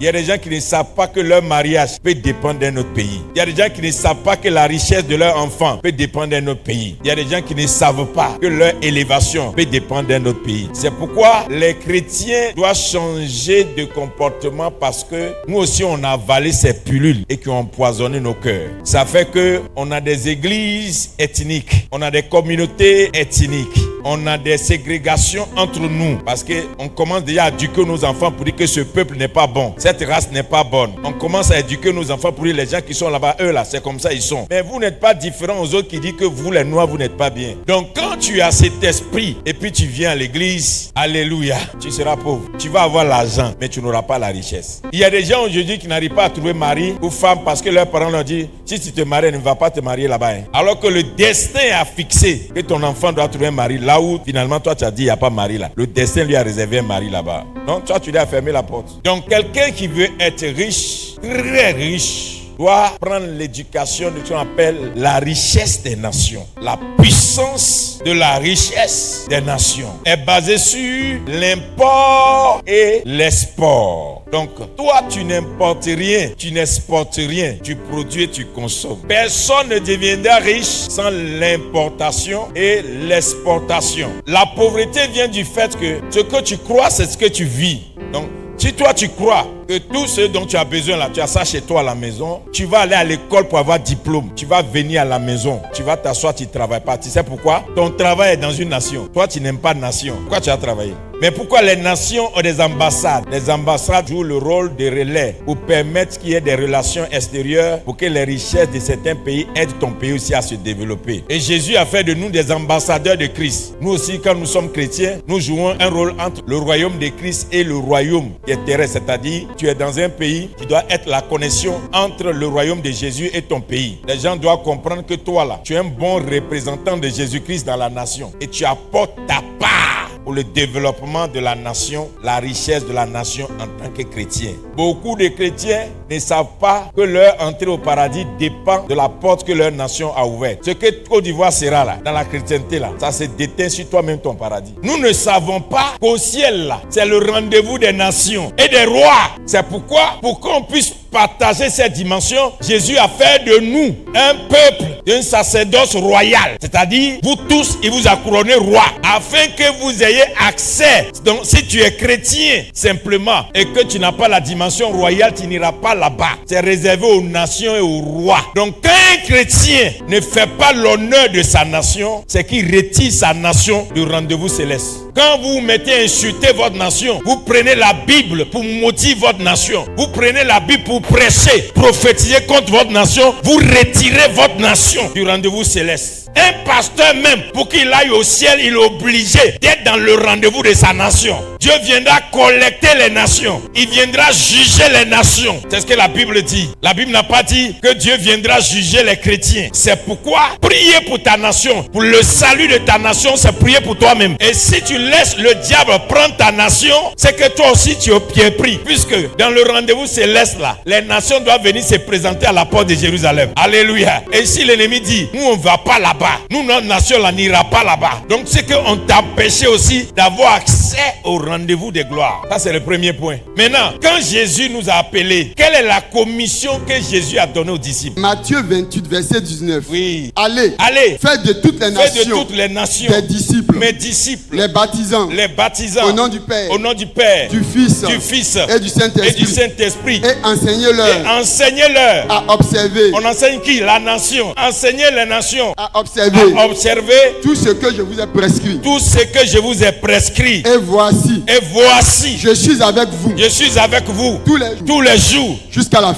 Il y a des gens qui ne savent pas que leur mariage peut dépendre d'un autre pays. Il y a des gens qui ne savent pas que la richesse de leur enfant peut dépendre d'un autre pays. Il y a des gens qui ne savent pas que leur élévation peut dépendre d'un autre pays. C'est pourquoi les chrétiens doivent changer de comportement, parce que nous aussi on a avalé ces pilules et qui ont empoisonné nos cœurs. Ça fait que on a des églises ethniques, on a des communautés ethniques, on a des ségrégations entre nous, parce que on commence déjà à éduquer nos enfants pour dire que ce peuple n'est pas bon, cette race n'est pas bonne. On commence à éduquer nos enfants pour dire les gens qui sont là-bas, eux là, c'est comme ça ils sont. Mais vous n'êtes pas différents aux autres qui disent que vous les noirs, vous n'êtes pas bien. Donc quand tu as cet esprit et puis tu viens à l'église, alléluia, tu seras pauvre. Tu vas avoir l'argent, mais tu n'auras pas la richesse. Il y a des gens aujourd'hui qui n'arrivent pas à trouver mari ou femme parce que leurs parents leur disent, si tu te maries, ne va pas te marier là-bas. Alors que le destin a fixé que ton enfant doit trouver un mari là où finalement toi tu as dit il n'y a pas de mari là. Le destin lui a réservé un mari là-bas. Donc toi tu lui as fermé la porte. Donc quelqu'un qui veut être riche, très riche, doit prendre l'éducation de ce qu'on appelle la richesse des nations. La puissance de la richesse des nations est basée sur l'import et l'export. Donc, toi, tu n'importes rien, tu n'exportes rien, tu produis et tu consommes. Personne ne deviendra riche sans l'importation et l'exportation. La pauvreté vient du fait que ce que tu crois, c'est ce que tu vis. Donc, si toi tu crois que tout ce dont tu as besoin là, tu as ça chez toi à la maison, tu vas aller à l'école pour avoir diplôme, tu vas venir à la maison, tu vas t'asseoir, tu ne travailles pas. Tu sais pourquoi? Ton travail est dans une nation. Toi tu n'aimes pas nation. Pourquoi tu as travaillé? Mais pourquoi les nations ont des ambassades? Les ambassades jouent le rôle de relais pour permettre qu'il y ait des relations extérieures, pour que les richesses de certains pays aident ton pays aussi à se développer. Et Jésus a fait de nous des ambassadeurs de Christ. Nous aussi, quand nous sommes chrétiens, nous jouons un rôle entre le royaume de Christ et le royaume qui est terrestre. C'est-à-dire, tu es dans un pays qui doit être la connexion entre le royaume de Jésus et ton pays. Les gens doivent comprendre que toi là, tu es un bon représentant de Jésus-Christ dans la nation. Et tu apportes ta part pour le développement de la nation, la richesse de la nation en tant que chrétien. Beaucoup de chrétiens ne savent pas que leur entrée au paradis dépend de la porte que leur nation a ouverte. Ce que Côte d'Ivoire sera là, dans la chrétienté là, ça se déteint sur toi-même ton paradis. Nous ne savons pas qu'au ciel là, c'est le rendez-vous des nations et des rois. C'est pourquoi, pour qu'on puisse partager cette dimension, Jésus a fait de nous un peuple, un sacerdoce royal. C'est-à-dire, vous tous, il vous a couronné roi, afin que vous ayez accès. Donc, si tu es chrétien, simplement, et que tu n'as pas la dimension royale, tu n'iras pas là-bas. C'est réservé aux nations et aux rois. Donc, quand un chrétien ne fait pas l'honneur de sa nation, c'est qu'il retire sa nation du rendez-vous céleste. Quand vous mettez à insulter votre nation, vous prenez la Bible pour motiver votre nation. Vous prenez la Bible pour prêcher, prophétiser contre votre nation. Vous retirez votre nation du rendez-vous céleste. Un pasteur même, pour qu'il aille au ciel, il est obligé d'être dans le rendez-vous de sa nation. Dieu viendra collecter les nations. Il viendra juger les nations. C'est ce que la Bible dit. La Bible n'a pas dit que Dieu viendra juger les chrétiens. C'est pourquoi prier pour ta nation, pour le salut de ta nation, c'est prier pour toi-même. Et si tu laisses le diable prendre ta nation, c'est que toi aussi tu es pied pris. Puisque dans le rendez-vous céleste là, les nations doivent venir se présenter à la porte de Jérusalem. Alléluia. Et si l'ennemi dit, nous on ne va pas là-bas, nous notre nation là n'ira pas là-bas. Donc c'est qu'on t'a empêché aussi d'avoir accès au rendez-vous de gloire. Ça c'est le premier point. Maintenant, quand Jésus nous a appelés, quelle est la commission que Jésus a donnée aux disciples? Matthieu 28 verset 19. Oui. Allez, faites de toutes les nations, de toutes les nations, des disciples, mes disciples, les baptisants, au nom du Père, du Fils, et du Saint-Esprit, et enseignez-leur à observer. On enseigne qui? La nation. Enseignez les nations à observer tout ce que je vous ai prescrit. Tout ce que je vous ai prescrit. Et voici, je suis avec vous tous les jours jusqu'à la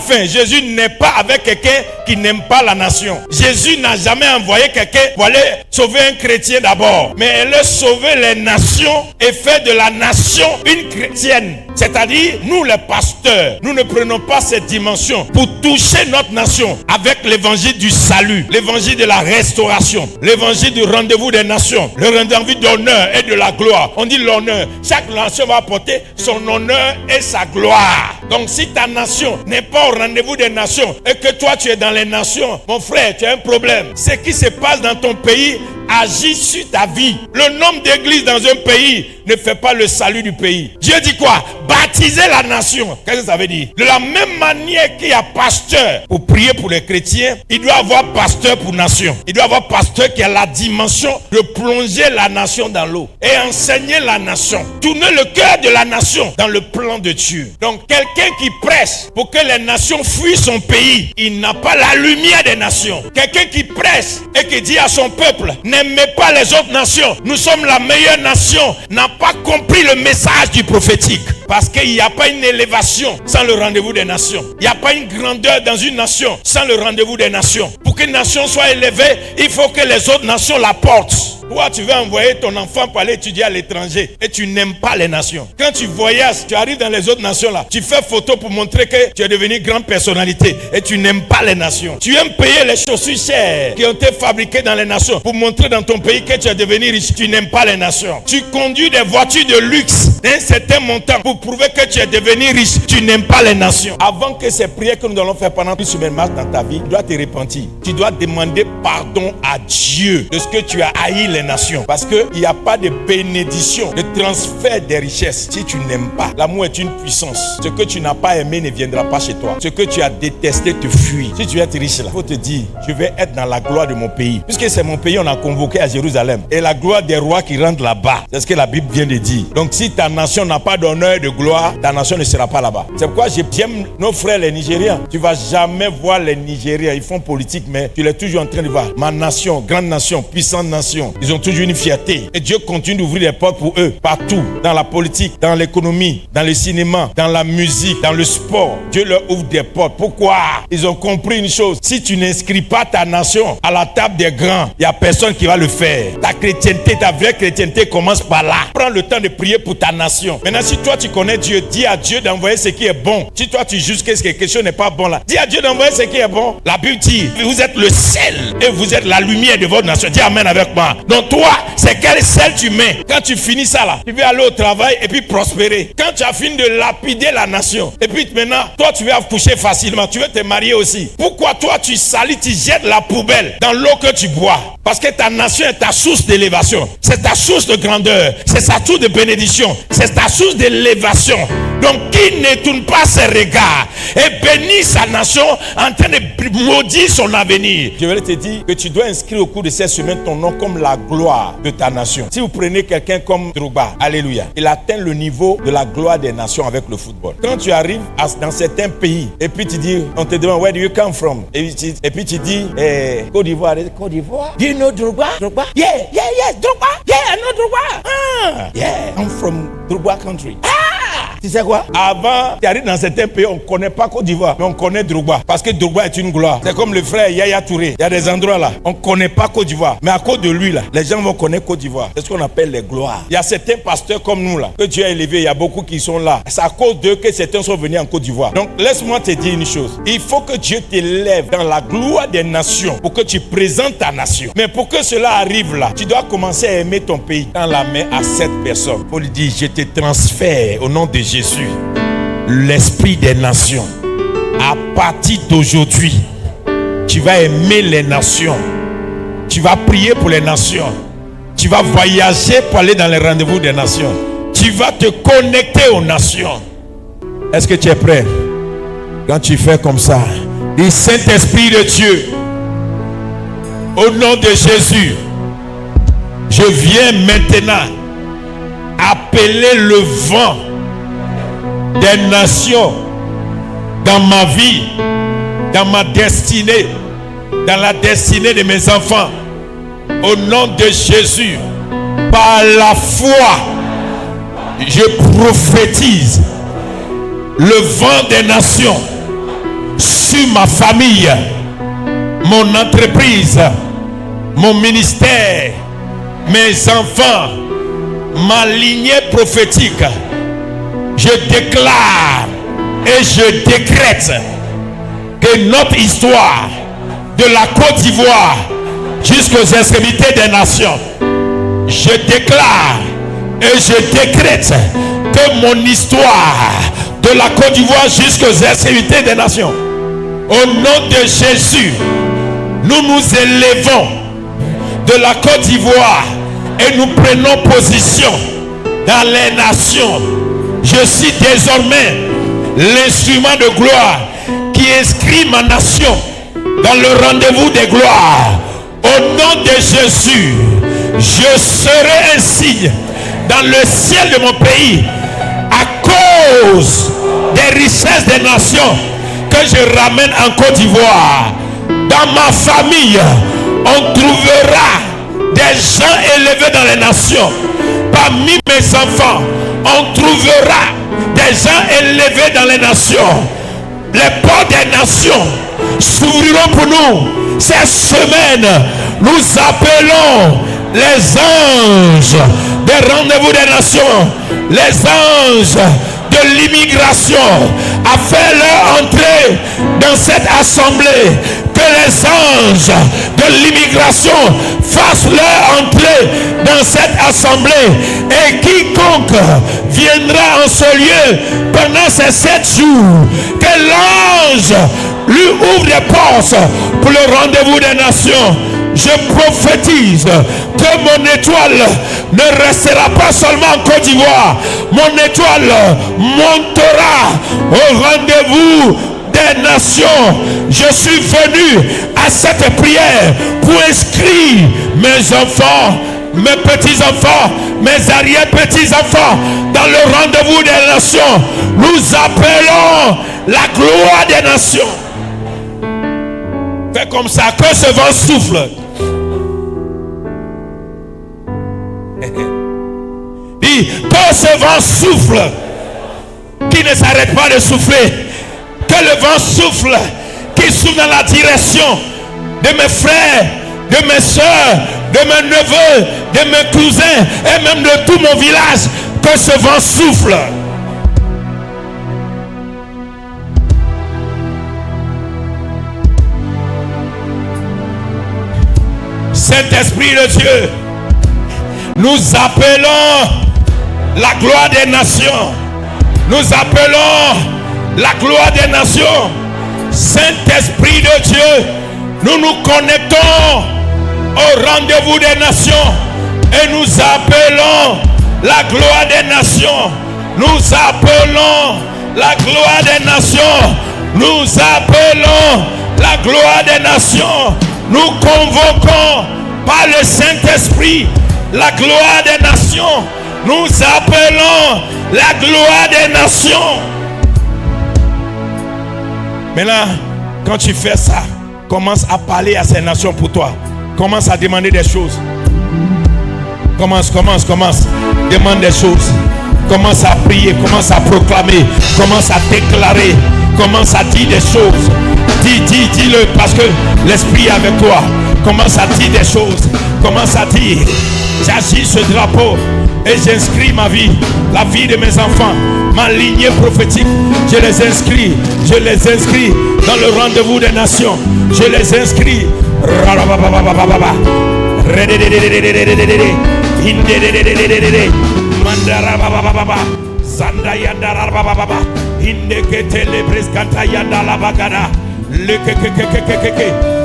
fin. Jésus n'est pas avec quelqu'un qui n'aime pas la nation. Jésus n'a jamais envoyé quelqu'un pour aller sauver un chrétien d'abord, mais elle a sauvé les nations et fait de la nation une chrétienne. C'est-à-dire, nous les pasteurs, nous ne prenons pas cette dimension pour toucher notre nation avec l'évangile du salut, l'évangile de la restauration, l'évangile du rendez-vous des nations, le rendez-vous d'honneur et de la gloire. On dit l'honneur. Chaque nation va apporter son honneur et sa gloire. Donc si ta nation n'est pas au rendez-vous des nations et que toi tu es dans les nations, mon frère, tu as un problème. Ce qui se passe dans ton pays agit sur ta vie. Le nombre d'églises dans un pays ne fait pas le salut du pays. Dieu dit quoi? Baptiser la nation. Qu'est-ce que ça veut dire? De la même manière qu'il y a pasteur pour prier pour les chrétiens, il doit avoir pasteur pour nation. Il doit avoir pasteur qui a la dimension de plonger la nation dans l'eau et enseigner la nation. Tourner le cœur de la nation dans le plan de Dieu. Donc quelqu'un qui presse pour que les nations fuient son pays, il n'a pas la lumière des nations. Quelqu'un qui presse et qui dit à son peuple, n'aimez pas les autres nations, nous sommes la meilleure nation, n'a pas compris le message du prophétique. Parce qu'il n'y a pas une élévation sans le rendez-vous des nations. Il n'y a pas une grandeur dans une nation sans le rendez-vous des nations. Pour qu'une nation soit élevée, il faut que les autres nations la portent. Toi, tu veux envoyer ton enfant pour aller étudier à l'étranger et tu n'aimes pas les nations. Quand tu voyages, tu arrives dans les autres nations là, tu fais photo pour montrer que tu es devenu grande personnalité et tu n'aimes pas les nations. Tu aimes payer les chaussures chères qui ont été fabriquées dans les nations pour montrer dans ton pays que tu es devenu riche. Tu n'aimes pas les nations. Tu conduis des voitures de luxe d'un certain montant pour prouver que tu es devenu riche. Tu n'aimes pas les nations. Avant que ces prières que nous allons faire pendant une semaine marche dans ta vie, tu dois te repentir. Tu dois demander pardon à Dieu de ce que tu as haï les nations. Parce qu'il n'y a pas de bénédiction, de transfert des richesses si tu n'aimes pas. L'amour est une puissance. Ce que tu n'as pas aimé ne viendra pas chez toi. Ce que tu as détesté te fuit. Si tu es riche là, il faut te dire, je vais être dans la gloire de mon pays. Puisque c'est mon pays, on a convoqué à Jérusalem. Et la gloire des rois qui rentrent là-bas. C'est ce que la Bible vient de dire. Donc si ta nation n'a pas d'honneur et de gloire, ta nation ne sera pas là-bas. C'est pourquoi j'aime nos frères les Nigériens. Tu vas jamais voir les Nigériens. Ils font politique, mais tu es toujours en train de voir. Ma nation, grande nation, puissante nation. Ils ont toujours une fierté. Et Dieu continue d'ouvrir des portes pour eux. Partout. Dans la politique, dans l'économie, dans le cinéma, dans la musique, dans le sport. Dieu leur ouvre des portes. Pourquoi? Ils ont compris une chose. Si tu n'inscris pas ta nation à la table des grands, il n'y a personne qui va le faire. Ta chrétienté, ta vraie chrétienté commence par là. Prends le temps de prier pour ta nation. Maintenant, si toi tu connais Dieu, dis à Dieu d'envoyer ce qui est bon. Si toi tu juges que quelque chose n'est pas bon là, dis à Dieu d'envoyer ce qui est bon. La Bible dit, vous êtes le sel et vous êtes la lumière de votre nation. Dis amen avec moi. Donc toi, c'est quel sel tu mets? Quand tu finis ça là, tu veux aller au travail et puis prospérer. Quand tu as fini de lapider la nation, et puis maintenant, toi tu veux accoucher facilement, tu veux te marier aussi. Pourquoi toi tu salis, tu jettes la poubelle dans l'eau que tu bois? Parce que ta nation est ta source d'élévation. C'est ta source de grandeur. C'est sa source de bénédiction. C'est ta source d'élévation. Donc qui ne tourne pas ses regards et bénit sa nation en train de maudire son avenir. Je vais te dire que tu dois inscrire au cours de cette semaine ton nom comme la gloire de ta nation. Si vous prenez quelqu'un comme Drogba, alléluia, il atteint le niveau de la gloire des nations avec le football. Quand tu arrives dans certains pays et puis tu dis, on te demande where do you come from, et puis tu dis Côte d'Ivoire. Do you know Drogba? Drogba? Yeah, Drogba. Yeah, I know Drogba. Yeah, I'm from Drogba country. Tu sais quoi? Avant, tu arrives dans certains pays, on ne connaît pas Côte d'Ivoire, mais on connaît Drogba. Parce que Drogba est une gloire. C'est comme le frère Yaya Touré. Il y a des endroits là, on ne connaît pas Côte d'Ivoire. Mais à cause de lui là, les gens vont connaître Côte d'Ivoire. C'est ce qu'on appelle les gloires. Il y a certains pasteurs comme nous là, que Dieu a élevés, il y a beaucoup qui sont là. C'est à cause d'eux que certains sont venus en Côte d'Ivoire. Donc laisse-moi te dire une chose. Il faut que Dieu t'élève dans la gloire des nations pour que tu présentes ta nation. Mais pour que cela arrive là, tu dois commencer à aimer ton pays. Dans la main à cette personne. Paul dit, je te transfère au nom de Jésus l'esprit des nations. À partir d'aujourd'hui, tu vas aimer les nations. Tu vas prier pour les nations. Tu vas voyager pour aller dans les rendez-vous des nations. Tu vas te connecter aux nations. Est-ce que tu es prêt? Quand tu fais comme ça, dis Saint-Esprit de Dieu, au nom de Jésus, je viens maintenant appeler le vent des nations dans ma vie, dans ma destinée, dans la destinée de mes enfants. Au nom de Jésus, par la foi, je prophétise le vent des nations sur ma famille, mon entreprise, mon ministère, mes enfants, ma lignée prophétique. Je déclare et je décrète que notre histoire de la Côte d'Ivoire jusqu'aux extrémités des nations, je déclare et je décrète que mon histoire de la Côte d'Ivoire jusqu'aux extrémités des nations, au nom de Jésus, nous nous élevons de la Côte d'Ivoire et nous prenons position dans les nations. Je suis désormais l'instrument de gloire qui inscrit ma nation dans le rendez-vous des gloires. Au nom de Jésus, je serai un signe dans le ciel de mon pays à cause des richesses des nations que je ramène en Côte d'Ivoire. Dans ma famille, on trouvera des gens élevés dans les nations. Parmi mes enfants, on trouvera des gens élevés dans les nations. Les portes des nations s'ouvriront pour nous. Cette semaine, nous appelons les anges des rendez-vous des nations, les anges de l'immigration, à faire leur entrée dans cette assemblée. Que les anges de l'immigration fassent leur entrée dans cette assemblée. Et quiconque viendra en ce lieu pendant ces 7 jours, que l'ange lui ouvre des portes pour le rendez-vous des nations. Je prophétise que mon étoile ne restera pas seulement en Côte d'Ivoire. Mon étoile montera au rendez-vous des nations. Je suis venu à cette prière pour inscrire mes enfants, mes petits-enfants, mes arrière-petits-enfants dans le rendez-vous des nations. Nous appelons la gloire des nations. Fais comme ça, que ce vent souffle. Dis, que ce vent souffle, qui ne s'arrête pas de souffler. Que le vent souffle, qui souffle dans la direction de mes frères, de mes soeurs, de mes neveux, de mes cousins et même de tout mon village. Que ce vent souffle. Saint-Esprit de Dieu, nous appelons la gloire des nations. Nous appelons la gloire des nations. Saint-Esprit de Dieu, nous nous connectons au rendez-vous des nations et nous appelons la gloire des nations. Nous appelons la gloire des nations. Nous appelons la gloire des nations. Nous convoquons par le Saint-Esprit la gloire des nations. Nous appelons la gloire des nations. Maintenant, quand tu fais ça, commence à parler à ces nations pour toi. Commence à demander des choses. Commence. Demande des choses. Commence à prier, commence à proclamer, commence à déclarer, commence à dire des choses. Dis-le parce que l'Esprit est avec toi. Commence à dire des choses. Commence à dire, j'agis ce drapeau et j'inscris ma vie, la vie de mes enfants, ma lignée prophétique. Je les inscris dans le rendez-vous des nations. Je les inscris.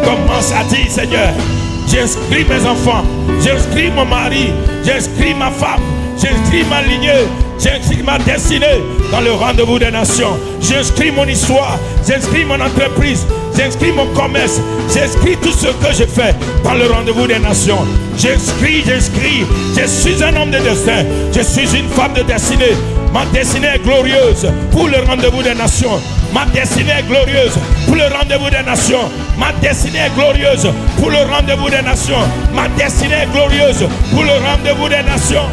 Commence à dire, Seigneur, j'inscris mes enfants, j'inscris mon mari, j'inscris ma femme, j'inscris ma lignée, j'inscris ma destinée dans le rendez-vous des nations. J'inscris mon histoire, j'inscris mon entreprise, j'inscris mon commerce, j'inscris tout ce que je fais dans le rendez-vous des nations. J'inscris. Je suis un homme de destin, je suis une femme de destinée. Ma destinée est glorieuse pour le rendez-vous des nations. Ma destinée est glorieuse pour le rendez-vous des nations. Ma destinée est glorieuse pour le rendez-vous des nations. Ma destinée est glorieuse pour le rendez-vous des nations.